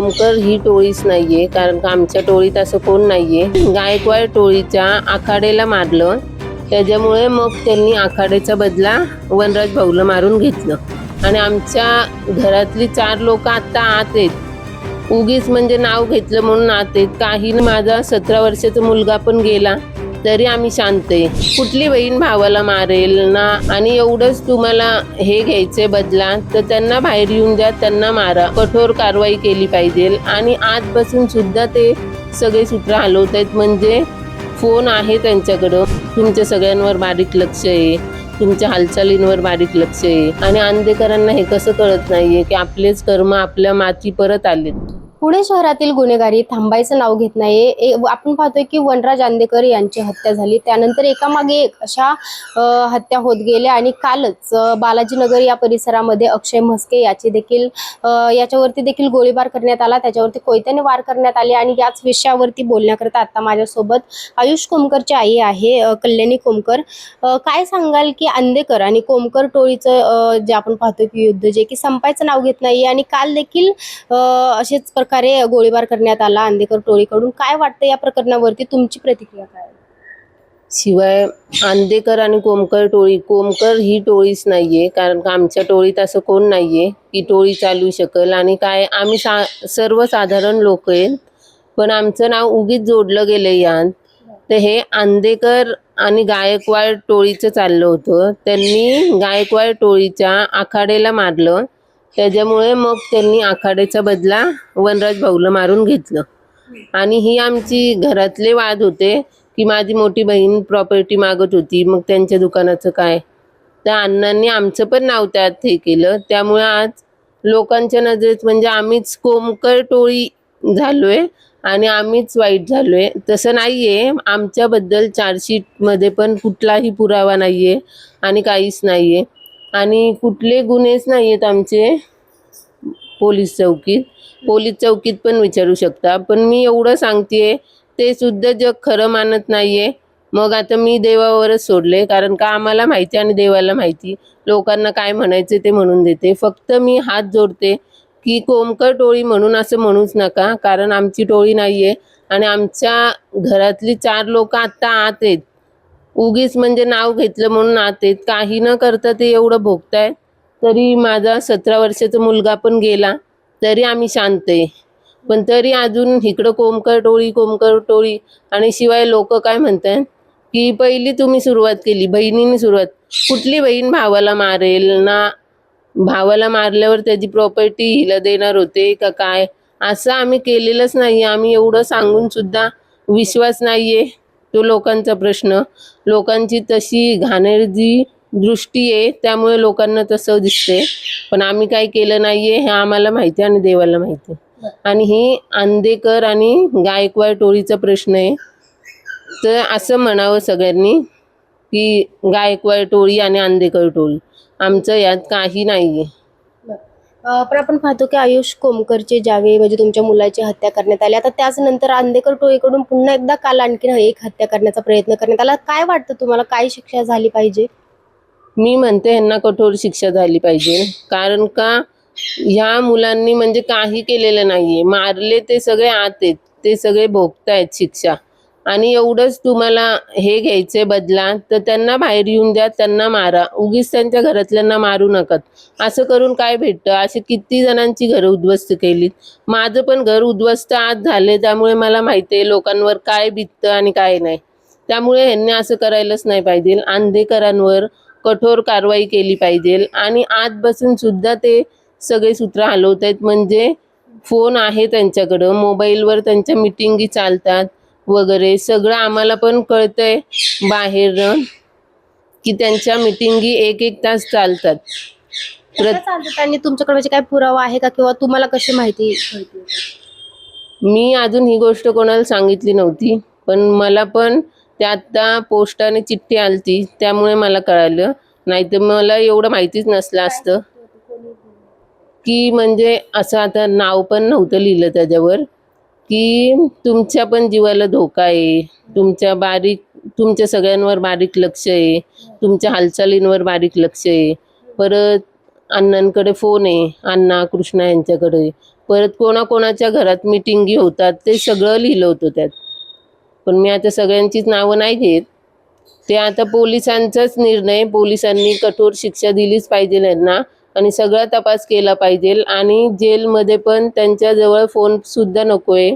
कोमकर ही टोळीच नाहीये, कारण का आमच्या टोळीत असं कोण नाहीये. गायकवाड टोळीच्या आखाड्याला मारलं, त्याच्यामुळे मग त्यांनी आखाड्याचा बदला वनराज भाऊला मारून घेतलं. आणि आमच्या घरातली 4 लोक आता आत आहेत. उगीच म्हणजे नाव घेतलं म्हणून आत आहेत. काही माझा 17 वर्षाचा मुलगा पण गेला तरी आम्ही शांत आहे. कुठली बहीण भावाला मारेल ना? आणि एवढंच तुम्हाला हे घ्यायचे बदला, तर त्यांना बाहेर येऊन द्या, त्यांना मारा. कठोर कारवाई केली पाहिजे. आणि आज बसून सुद्धा ते सगळे सूत्र हलवत आहेत. म्हणजे फोन आहे त्यांच्याकडं, तुमच्या सगळ्यांवर बारीक लक्ष आहे, तुमच्या हालचालींवर बारीक लक्ष आहे. आणि अंधेकरांना हे कसं कळत नाहीये की आपलेच कर्म आपल्या माथी परत आले. पुणे शहरातील गुन्हेगारी थांबायचं नाव घेत नाहीये. आपण पाहतोय की वनराज अंधेकर यांची हत्या झाली, त्यानंतर एकामागे एक अशा हत्या होत गेल्या. आणि कालच बालाजीनगर या परिसरामध्ये अक्षय म्हस्के याच्यावरती देखील गोळीबार करण्यात आला, त्याच्यावरती कोयत्याने वार करण्यात आले. आणि याच विषयावरती बोलण्याकरता आता माझ्यासोबत आयुष कोमकरची आई आहे, कल्याणी कोमकर. काय सांगाल की अंधेकर आणि कोमकर टोळीचं जे आपण पाहतोय की युद्ध जे की संपायचं नाव घेत नाहीये, आणि काल देखील असेच प्रकारे गोळीबार करण्यात आला अंधेकर टोळीकडून. काय वाटतं या प्रकरणावरती, तुमची प्रतिक्रिया काय? शिवाय अंधेकर आणि कोमकर ही टोळीच नाहीये, कारण का आमच्या टोळीत असं कोण नाहीये की टोळी चालू शकल. आणि काय आम्ही सर्वसाधारण लोक आहेत, पण आमचं नाव उगीच जोडलं गेलं यात. तर हे अंधेकर आणि गायकवाड टोळीचं चाललं होतं. त्यांनी गायकवाड टोळीच्या आखाड्याला मारलं, त्याच्यामुळे मग त्यांनी आखाड्याचा बदला वनराज भाऊला मारून घेतलं. आणि ही आमची घरातले वाद होते की माझी मोठी बहीण प्रॉपर्टी मागत होती, मग त्यांच्या दुकानाचं काय. त्या अण्णांनी आमचं पण नाव त्यात हे केलं. त्यामुळे आज लोकांच्या नजरेत म्हणजे आम्हीच कोमकर टोळी झालोय आणि आम्हीच वाईट झालोय. तसं नाहीये. आमच्याबद्दल चार्जशीटमध्ये पण कुठलाही पुरावा नाहीये आणि काहीच नाहीये. आणि कुठले गुन्हेच नाही आहेत आमचे. पोलीस चौकीत पण विचारू शकता. पण मी एवढं सांगतेय, ते सुद्धा जग खरं मानत नाहीये. मग आता मी देवावरच सोडले, कारण का आम्हाला माहिती आणि देवाला माहिती. लोकांना काय म्हणायचं ते म्हणून देते. फक्त मी हात जोडते की कोमकर टोळी म्हणून असं म्हणूच नका, कारण आमची टोळी नाहीये. आणि आमच्या घरातली 4 लोक आता आत आहेत. उगीच म्हणजे नाव घेतलं म्हणून आत आहेत. काही न करता ते एवढं भोगतायत. तरी माझा 17 वर्षाचा मुलगा पण गेला तरी आम्ही शांत आहे. पण तरी अजून इकडं कोमकर टोळी. आणि शिवाय लोक काय म्हणतात की पहिली तुम्ही सुरुवात केली, बहिणीने सुरुवात. कुठली बहीण भावाला मारेल ना? भावाला मारल्यावर त्याची प्रॉपर्टी हिला देणार होते का काय? असं आम्ही केलेलंच नाही. आम्ही एवढं सांगून सुद्धा विश्वास नाहीये. तो लोकांचा प्रश्न. लोकांची तशी घाणेरडी दृष्टी आहे, त्यामुळे लोकांना तसं दिसते. पण आम्ही काय केलं नाहीये हे आम्हाला माहिती आणि देवाला माहिती. आणि ही अंधेकर आणि गायकवाड टोळीचा प्रश्न आहे. तर असं म्हणावं सगळ्यांनी की गायकवाड टोळी आणि अंधेकर टोळी, आमचं यात काही नाहीये. पण आपण पाहतो की आयुष कोमकरचे ज्यावेळी म्हणजे तुमच्या मुलाची हत्या करण्यात आली, आता त्याच नंतर अंधेकर टोळीकडून पुन्हा एकदा काल आणखी एक हत्या करण्याचा प्रयत्न करण्यात आला. काय वाटतं तुम्हाला, काय शिक्षा झाली पाहिजे? मी म्हणते यांना कठोर शिक्षा झाली पाहिजे. कारण का ह्या मुलांनी म्हणजे काही केलेलं नाहीये. मारले ते सगळे आत आहेत, ते सगळे भोगतायत शिक्षा. आणि एवढंच तुम्हाला हे घ्यायचे बदला, तर त्यांना बाहेर येऊन द्या, त्यांना मारा. उगीच त्यांच्या घरातल्यांना मारू नका. असं करून काय भेटतं? असे किती जणांची घरं उद्ध्वस्त केलीत. माझं पण घर उद्ध्वस्त आज झाले, त्यामुळे मला माहिती आहे लोकांवर काय बिततं आणि काय नाही. त्यामुळे ह्यांनी असं करायलाच नाही पाहिजे. अंधेकरांवर कठोर कारवाई केली पाहिजे. आणि आज बसून सुद्धा ते सगळे सूत्र हलवत आहेत. म्हणजे फोन आहे त्यांच्याकडं, मोबाईलवर त्यांच्या मिटिंगी चालतात वगैरे. सगळं आम्हाला पण कळतंय बाहेर की त्यांच्या मिटिंगी 1-1 तास चालतात. आणि तुमच्याकडे म्हणजे काय पुरावा आहे का, किंवा तुम्हाला कशी माहिती? मी अजून ही गोष्ट कोणाला सांगितली नव्हती, पण मला पण ते आत्ता पोस्टाने चिठ्ठी आलती, त्यामुळे मला कळालं. नाहीतर मला एवढं माहितीच नसलं असतं की म्हणजे असं. आता नाव पण नव्हतं लिहिलं त्याच्यावर की तुमच्या पण जीवाला धोका आहे, तुमच्या सगळ्यांवर बारीक लक्ष आहे, तुमच्या हालचालींवर बारीक लक्ष आहे. परत अण्णांकडे फोन आहे, अण्णा कृष्णा यांच्याकडे. परत कोणाकोणाच्या घरात मिटिंगी होतात ते सगळं लिहिलं होतं त्यात. पण मी आता सगळ्यांचीच नावं नाही घेत. ते आता पोलिसांचाच निर्णय, पोलिसांनी कठोर शिक्षा दिलीच पाहिजे यांना आणि सगळा तपास केला पाहिजे आणि जेलमध्ये पण त्यांच्याजवळ फोनसुद्धा नको आहे.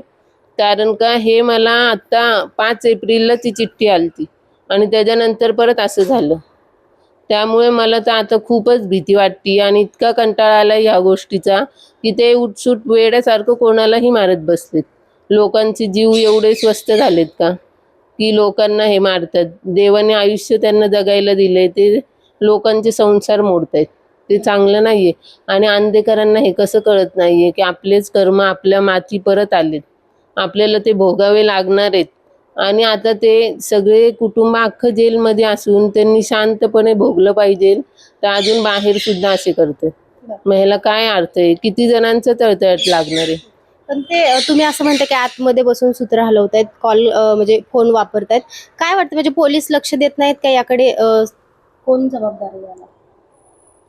कारण का हे मला आत्ता 5 एप्रिलला ती चिठ्ठी आली आणि त्याच्यानंतर परत असं झालं. त्यामुळे मला तर आता खूपच भीती वाटते आणि इतका कंटाळा आला ह्या गोष्टीचा की ते उठसूट वेड्यासारखं कोणालाही मारत बसलेत. लोकांचे जीव एवढे स्वस्त झालेत का की लोकांना हे मारतात. देवाने आयुष्य त्यांना जगायला दिले, ते लोकांचे संसार मोडतायत. ते चांगलं नाहीये. आणि अंधेकरांना हे कसं कळत नाहीये की आपलेच कर्म आपल्या माथी परत आलेत, आपल्याला ते भोगावे लागणार आहेत. आणि आता ते सगळे कुटुंब अख्खं जेलमध्ये असून त्यांनी शांतपणे भोगलं पाहिजे, तर अजून बाहेर सुद्धा असे करतात. मग ह्याला काय अर्थ आहे? किती जणांचं तळतळाट लागणार आहे? पण ते तुम्ही असं म्हणता की आतमध्ये बसून सूत्र हलवतायत, कॉल म्हणजे फोन वापरतायत. काय वाटतं म्हणजे पोलीस लक्ष देत नाहीत का याकडे? कोण जबाबदार आहे याला?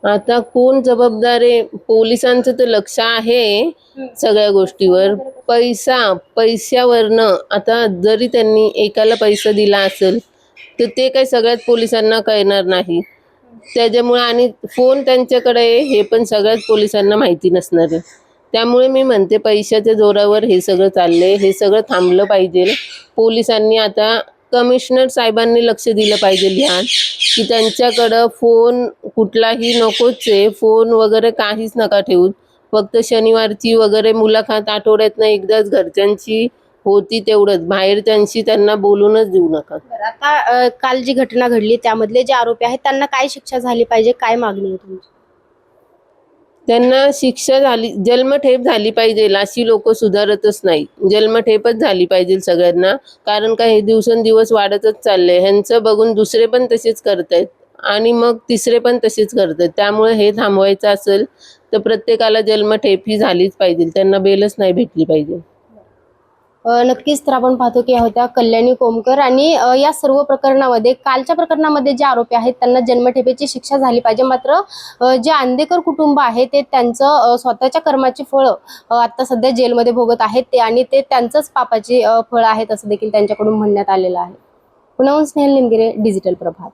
आता कोण जबाबदार आहे? पोलिसांचं तर लक्ष आहे सगळ्या गोष्टीवर. पैशावरनं आता जरी त्यांनी एकाला पैसा दिला असेल तर ते काही सगळ्याच पोलिसांना कळणार नाही. त्याच्यामुळे आणि फोन त्यांच्याकडे आहे हे पण सगळ्याच पोलिसांना माहिती नसणार आहे. त्यामुळे मी म्हणते पैशाच्या जोरावर हे सगळं चाललंय, हे सगळं थांबलं पाहिजे. पोलिसांनी आता कमिशनर साहेबांनी लक्ष दिलं पाहिजे ध्यान की त्यांच्याकडं फोन कुठलाही नकोच आहे. फोन वगैरे काहीच नका ठेवू. फक्त शनिवारची वगैरे मुलाखत आठवड्यातनं एकदाच घरच्यांची होती तेवढंच, बाहेरच्यांशी त्यांना बोलूनच देऊ नका. बरं, आता काल जी घटना घडली त्यामधले जे आरोपी आहेत त्यांना काय शिक्षा झाली पाहिजे, काय मागणी आहे तुमची? त्यांना शिक्षा झाली, जन्मठेप झाली पाहिजे. अशी लोक सुधारतच नाही. जन्मठेपच झाली पाहिजे सगळ्यांना. कारण का हे दिवसेंदिवस वाढतच चाललंय. ह्यांचं बघून दुसरे पण तसेच करतायत आणि मग तिसरे पण तसेच करतायत. त्यामुळे हे थांबवायचं असेल तर प्रत्येकाला जन्मठेप ही झालीच पाहिजे. त्यांना बेलच नाही भेटली पाहिजे. नक्कीच. तर आपण पाहतो की ह्या होत्या कल्याणी कोमकर आणि या सर्व प्रकरणामध्ये, कालच्या प्रकरणामध्ये जे आरोपी आहेत त्यांना जन्मठेपेची शिक्षा झाली पाहिजे. मात्र जे आंदेकर कुटुंब आहे ते त्यांचं स्वतःच्या कर्माची फळं आता सध्या जेलमध्ये भोगत आहेत ते, आणि ते त्यांचंच पापाची फळं आहेत असं देखील त्यांच्याकडून म्हणण्यात आलेलं आहे. पुण्याहून स्नेहल निमगिरे, डिजिटल प्रभात.